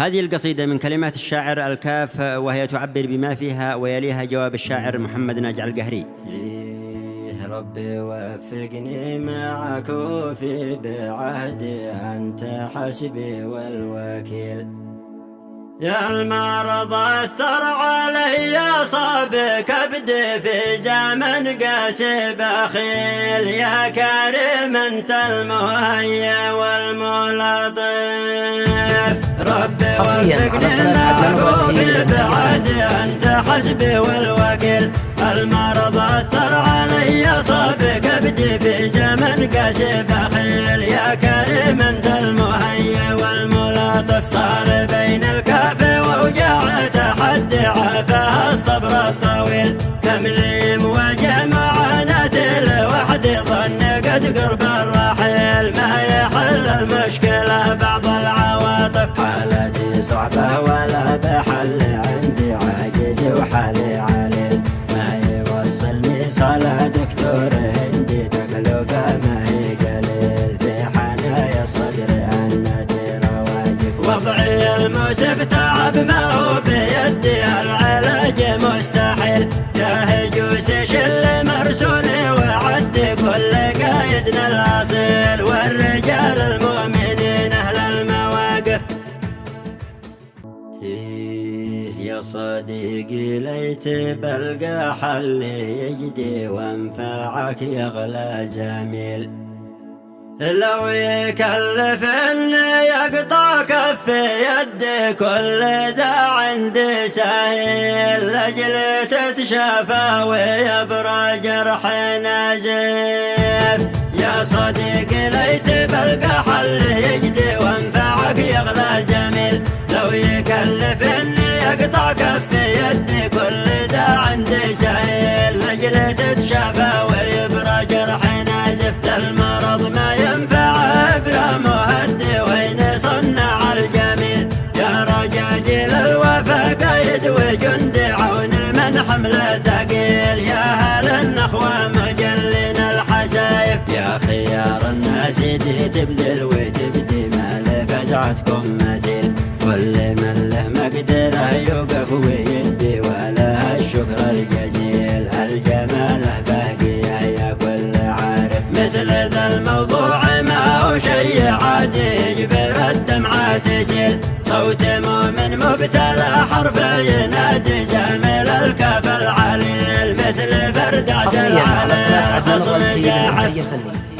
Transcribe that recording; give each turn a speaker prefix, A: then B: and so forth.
A: هذه القصيدة من كلمات الشاعر الكاف، وهي تعبر بما فيها، ويليها جواب الشاعر محمد ناجع القهري.
B: ربي وفقني معك وفي بعهدي، أنت حسبي والوكيل. يا المرض أثر علي صاب كبدي في زمن قاسي بخيل، يا كريم أنت المهيا والملطف. ربي وفقني معك وفي بعهدي، أنت حسبي والوكيل. المرض أثر علي صاب كبدي في زمن قاسي بخيل، يا كريم أنت المهيا والملطف. صار بين الكاف ووجاع تحدي، عافاها الصبر الطويل. كم لي مواجه معاناتي لوحدي، ظن قد قرب الرحيل. ما يحل المشكلة بعض العواطف، حالتي صعبة ولا بحل، عندي عاجز وحالي عليل. ما يوصلني صلاة دكتور هندي، تكلفة ما هي قليل. في حنايا الصدر عنتي رواجف، وضعي الموسف تعب ما هو بيدي، العلاج مستحيل. جاهج وسشل مرسولي وعدي، كل قايدنا الأصيل. والرجال المؤمنين أهل المواقف. يا صديقي ليت بلقى حل يجدي وانفعك يغلى زميل. لو يكلف اني يقطع كف يدي، كل ذا عندي سهيل. لاجل تتشافى ويبرى جرح نزيف. يا صديقي ليت بلقى حل يجدي وانفعك يغلى زميل. لو يكلف اني يقطع كف يدي، كل ذا عندي سهيل. لاجل تتشافى ويبرى جرح نزيف. المرض ما ينفع ابره مهدي، وين صنع الجميل. يا رجاجيل الوفا قايد وجندي، عون من حمله ثقيل. يا هل النخوه مجلين الحسايف. يا خيار الناس دي تبذل وتبدي، ما لفزعتكم مثيل. واللي من له مقدره يوقف ويدي، وله الشكر الجزيل. الجماله باقيه يا كل عارف، مثل ذا الموضوع ما هو شي عادي، يجبر الدمعة تسيل. صوت مؤمن مبتلى حرف ينادي، زامل الكاف العليل. مثل فردة العليل خصم زاحف.